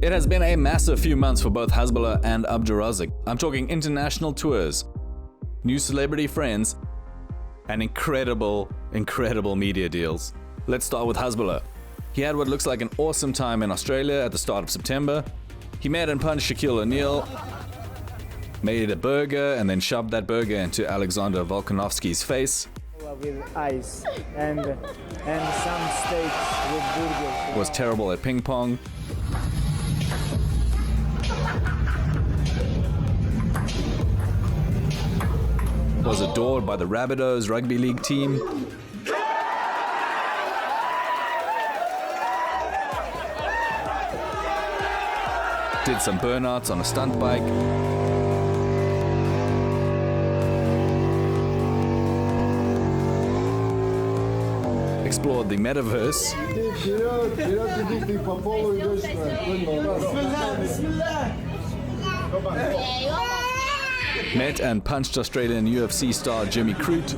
It has been a massive few months for both Hasbulla and Abdu Rozik. I'm talking international tours, new celebrity friends, and incredible media deals. Let's start with Hasbulla. He had what looks like an awesome time in Australia at the start of September. He met and punched Shaquille O'Neal, made a burger, and then shoved that burger into Alexander Volkanovski's face. With ice and some steaks with burgers. Was terrible at ping pong. Was adored by the Rabbitohs rugby league team. Did some burnouts on a stunt bike. Explored the metaverse. Met and punched Australian UFC star Jimmy Crute.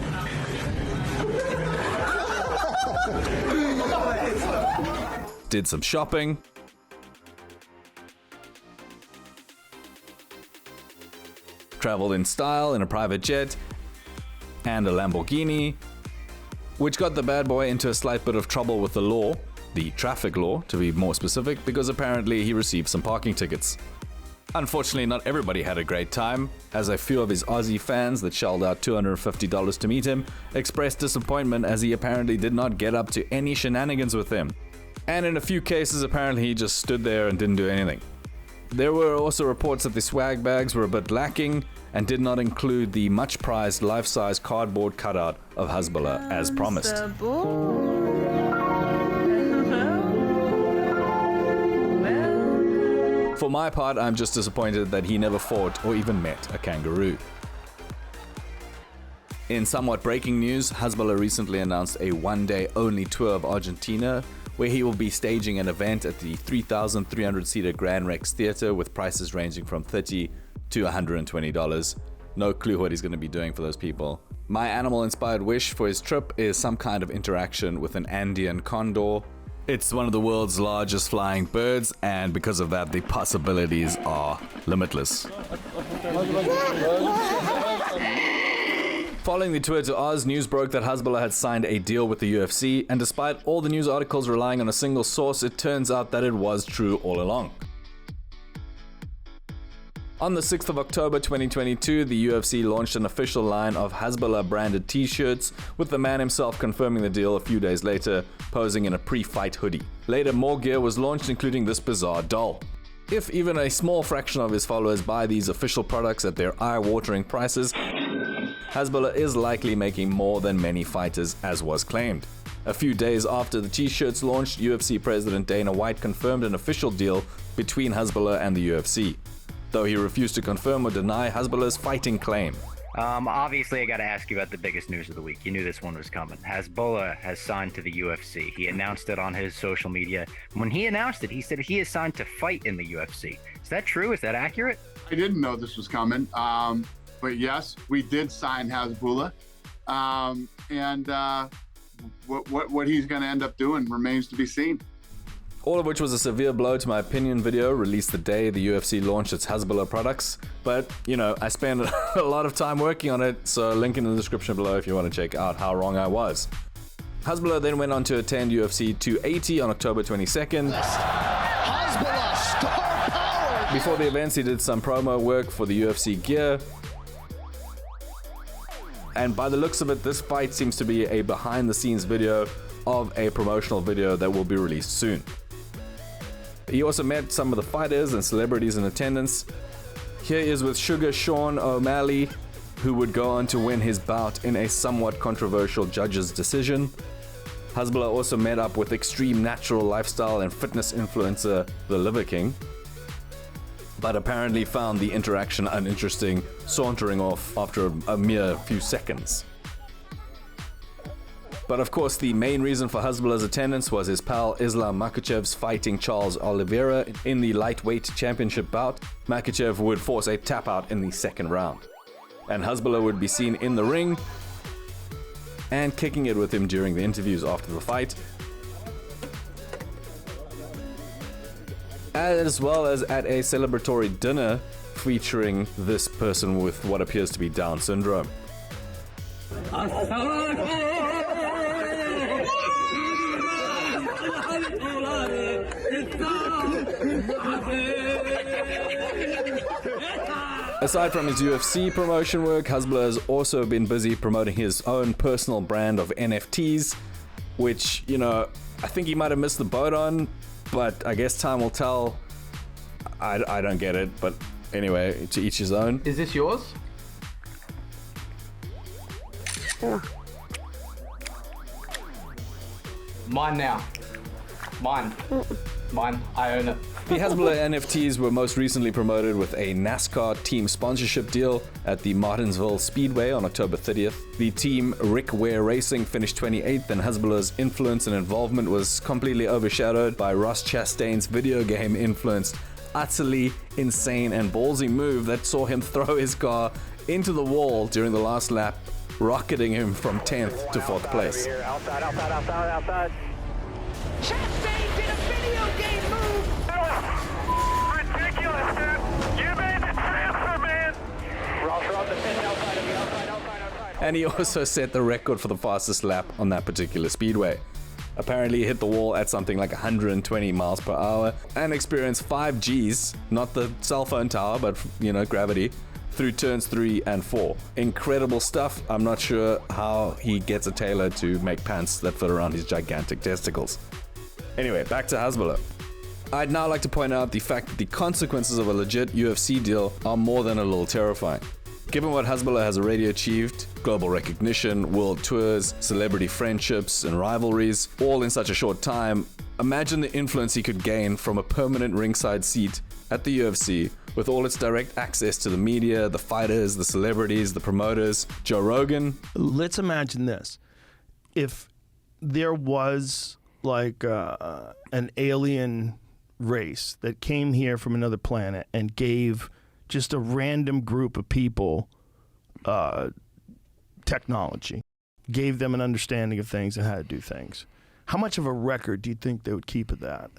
Did some shopping. Traveled in style in a private jet and a Lamborghini, which got the bad boy into a slight bit of trouble with the law, the traffic law to be more specific, because apparently he received some parking tickets. Unfortunately, not everybody had a great time, as a few of his Aussie fans that shelled out $250 to meet him expressed disappointment as he apparently did not get up to any shenanigans with them. And in a few cases, apparently he just stood there and didn't do anything. There were also reports that the swag bags were a bit lacking and did not include the much prized life-size cardboard cutout of Hasbulla as promised. For my part, I'm just disappointed that he never fought or even met a kangaroo. In somewhat breaking news, Hasbulla recently announced a one-day only tour of Argentina, where he will be staging an event at the 3,300-seater Grand Rex Theatre with prices ranging from $30 to $120. No clue what he's going to be doing for those people. My animal-inspired wish for his trip is some kind of interaction with an Andean condor. It's one of the world's largest flying birds, and because of that, the possibilities are limitless. Following the tour to Oz, news broke that Hasbulla had signed a deal with the UFC, and despite all the news articles relying on a single source, it turns out that it was true all along. On the 6th of October 2022, the UFC launched an official line of Hasbulla branded t-shirts, with the man himself confirming the deal a few days later, posing in a pre-fight hoodie. Later, more gear was launched, including this bizarre doll. If even a small fraction of his followers buy these official products at their eye-watering prices, Hasbulla is likely making more than many fighters, as was claimed. A few days after the t-shirts launched, UFC President Dana White confirmed an official deal between Hasbulla and the UFC, though he refused to confirm or deny Hasbulla's fighting claim. Obviously, I got to ask you about the biggest news of the week. You knew this one was coming. Hasbulla has signed to the UFC. He announced it on his social media. When he announced it, he said he is signed to fight in the UFC. Is that true? Is that accurate? I didn't know this was coming. But yes, we did sign Hasbulla. What he's going to end up doing remains to be seen. All of which was a severe blow to my opinion video released the day the UFC launched its Hasbulla products. But, you know, I spent a lot of time working on it, so link in the description below if you want to check out how wrong I was. Hasbulla then went on to attend UFC 280 on October 22nd. Hasbulla, star power! Before the events, he did some promo work for the UFC gear. And by the looks of it, this fight seems to be a behind-the-scenes video of a promotional video that will be released soon. He also met some of the fighters and celebrities in attendance. Here he is with Sugar Sean O'Malley, who would go on to win his bout in a somewhat controversial judge's decision. Hasbulla also met up with extreme natural lifestyle and fitness influencer The Liver King, but apparently found the interaction uninteresting, sauntering off after a mere few seconds. But of course, the main reason for Hasbulla's attendance was his pal Islam Makhachev's fighting Charles Oliveira in the lightweight championship bout. Makhachev would force a tap out in the second round, and Hasbulla would be seen in the ring and kicking it with him during the interviews after the fight. as well as at a celebratory dinner featuring this person with what appears to be Down syndrome. Aside from his UFC promotion work, Hasbulla has also been busy promoting his own personal brand of NFTs, which, you know, I think he might have missed the boat on, but I guess time will tell. I don't get it, but anyway, to each his own. Is this yours? Mine now. Mine. I own it. The Hasbulla NFTs were most recently promoted with a NASCAR team sponsorship deal at the Martinsville Speedway on October 30th. The team Rick Ware Racing finished 28th, and Hasbulla's influence and involvement was completely overshadowed by Ross Chastain's video game influenced, utterly insane and ballsy move that saw him throw his car into the wall during the last lap, rocketing him from 10th to 4th place. Outside. Chastain did a video game move! Ridiculous, dude! You made the transfer, man! Ross on the pit, outside. And he also set the record for the fastest lap on that particular speedway. Apparently he hit the wall at something like 120 miles per hour and experienced 5 Gs, not the cell phone tower, but, you know, gravity, through turns 3 and 4. Incredible stuff. I'm not sure how he gets a tailor to make pants that fit around his gigantic testicles. Anyway, back to Hasbulla. I'd now like to point out the fact that the consequences of a legit UFC deal are more than a little terrifying. Given what Hasbulla has already achieved, global recognition, world tours, celebrity friendships, and rivalries, all in such a short time, imagine the influence he could gain from a permanent ringside seat at the UFC with all its direct access to the media, the fighters, the celebrities, the promoters, Joe Rogan. Let's imagine this. If there was like an alien race that came here from another planet and gave just a random group of people technology, gave them an understanding of things and how to do things, how much of a record do you think they would keep of that?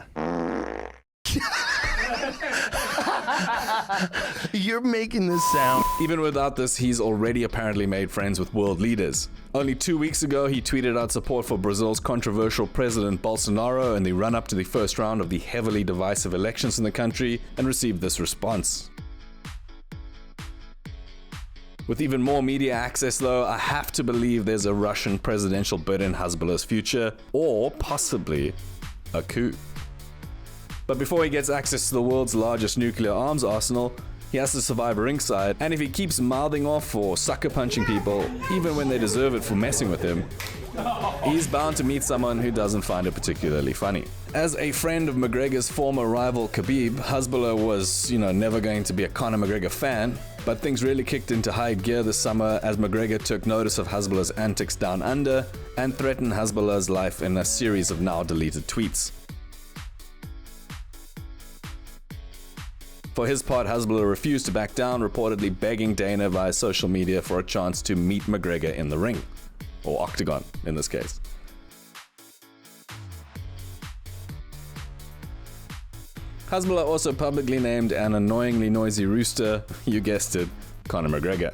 You're making this sound. Even without this, he's already apparently made friends with world leaders. Only 2 weeks ago, he tweeted out support for Brazil's controversial President Bolsonaro in the run-up to the first round of the heavily divisive elections in the country and received this response. With even more media access though, I have to believe there's a Russian presidential bid in Hasbulla's future, or possibly a coup. But before he gets access to the world's largest nuclear arms arsenal, he has to survive ringside, and if he keeps mouthing off or sucker punching people, even when they deserve it for messing with him, he's bound to meet someone who doesn't find it particularly funny. As a friend of McGregor's former rival Khabib, Hasbulla was, never going to be a Conor McGregor fan, but things really kicked into high gear this summer as McGregor took notice of Hasbulla's antics down under and threatened Hasbulla's life in a series of now deleted tweets. For his part, Hasbulla refused to back down, reportedly begging Dana via social media for a chance to meet McGregor in the ring, or octagon in this case. Hasbulla also publicly named an annoyingly noisy rooster, you guessed it, Conor McGregor.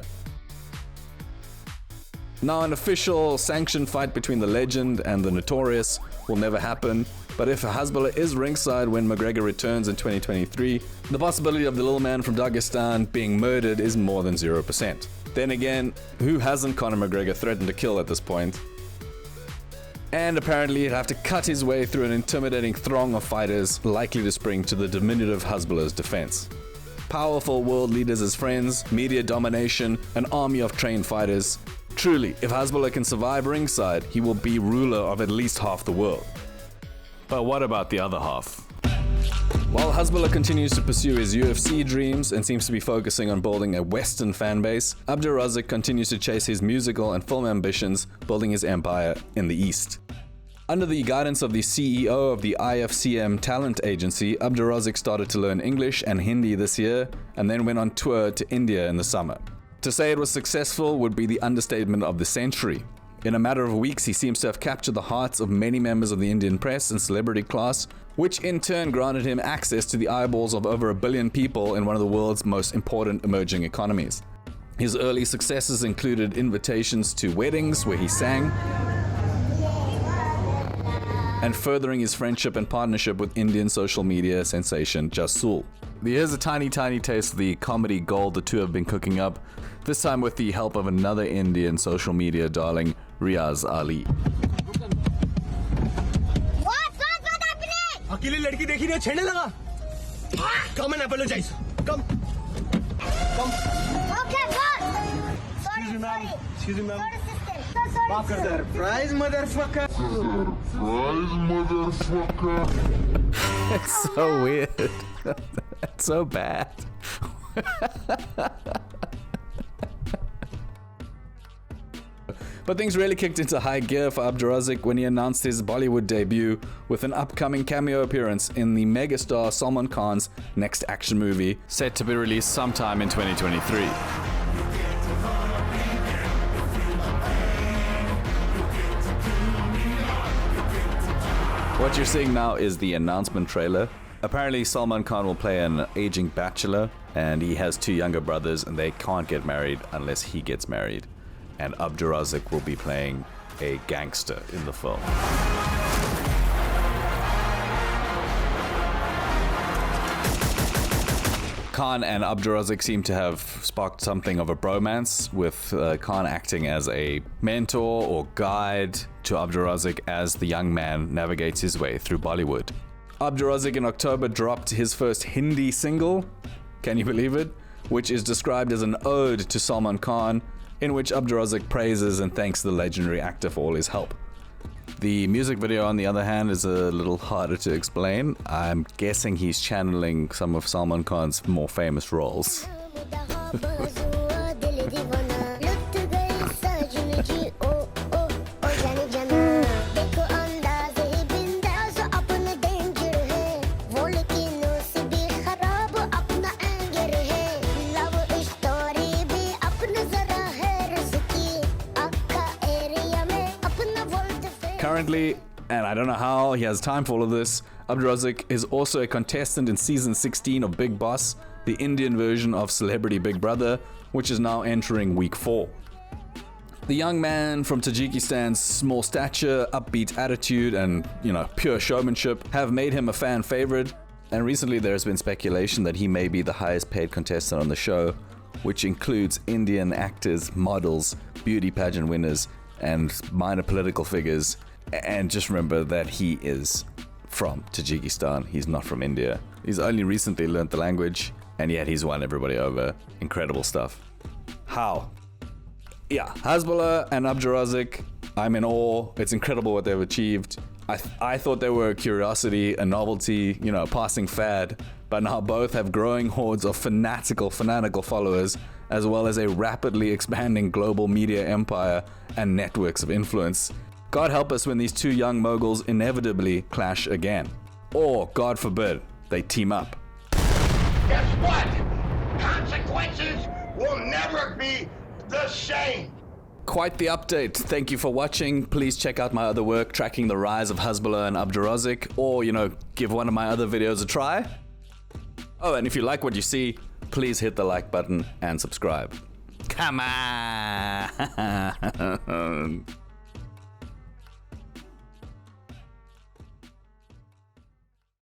Now, an official sanctioned fight between the legend and the notorious will never happen, but if Hasbulla is ringside when McGregor returns in 2023, the possibility of the little man from Dagestan being murdered is more than 0%. Then again, who hasn't Conor McGregor threatened to kill at this point? And apparently he'd have to cut his way through an intimidating throng of fighters likely to spring to the diminutive Hasbulla's defense. Powerful world leaders as friends, media domination, an army of trained fighters. Truly, if Hasbulla can survive ringside, he will be ruler of at least half the world. But what about the other half? While Hasbulla continues to pursue his UFC dreams and seems to be focusing on building a Western fan base, Abdu Rozik continues to chase his musical and film ambitions, building his empire in the East. Under the guidance of the CEO of the IFCM talent agency, Abdu Rozik started to learn English and Hindi this year, and then went on tour to India in the summer. To say it was successful would be the understatement of the century. In a matter of weeks, he seems to have captured the hearts of many members of the Indian press and celebrity class, which in turn granted him access to the eyeballs of over 1 billion people in one of the world's most important emerging economies. His early successes included invitations to weddings where he sang, and furthering his friendship and partnership with Indian social media sensation Just Sul. Here's a tiny taste of the comedy gold the two have been cooking up, this time with the help of another Indian social media darling, Riaz Ali. अकेली लड़की देखी नहीं छेड़ने लगा Come and apologize. Come. Okay, good. Excuse me, ma'am. Excuse me, ma'am. Sorry, माफ कर दे. Surprise, motherfucker. It's so weird. It's so bad. But things really kicked into high gear for Abdu Rozik when he announced his Bollywood debut with an upcoming cameo appearance in the megastar Salman Khan's next action movie, set to be released sometime in 2023. What you're seeing now is the announcement trailer. Apparently Salman Khan will play an aging bachelor, and he has 2 younger brothers, and they can't get married unless he gets married. And Abdu Rozik will be playing a gangster in the film. Khan and Abdu Rozik seem to have sparked something of a bromance, with Khan acting as a mentor or guide to Abdu Rozik as the young man navigates his way through Bollywood. Abdu Rozik in October dropped his first Hindi single, can you believe it? Which is described as an ode to Salman Khan, in which Abdu Rozik praises and thanks the legendary actor for all his help. The music video, on the other hand, is a little harder to explain. I'm guessing he's channeling some of Salman Khan's more famous roles. Currently, and I don't know how he has time for all of this, Abdu Rozik is also a contestant in season 16 of Big Boss, the Indian version of Celebrity Big Brother, which is now entering week 4. The young man from Tajikistan's small stature, upbeat attitude, and, pure showmanship have made him a fan favorite, and recently there has been speculation that he may be the highest paid contestant on the show, which includes Indian actors, models, beauty pageant winners, and minor political figures. And just remember that he is from Tajikistan. He's not from India. He's only recently learnt the language, and yet he's won everybody over. Incredible stuff. How? Yeah, Hasbulla and Abdu Rozik, I'm in awe. It's incredible what they've achieved. I thought they were a curiosity, a novelty, a passing fad, but now both have growing hordes of fanatical followers, as well as a rapidly expanding global media empire and networks of influence. God help us when these 2 young moguls inevitably clash again. Or, God forbid, they team up. Guess what? Consequences will never be the same. Quite the update. Thank you for watching. Please check out my other work tracking the rise of Hasbulla and Abdu Rozik, or, give one of my other videos a try. Oh, and if you like what you see, please hit the like button and subscribe. Come on!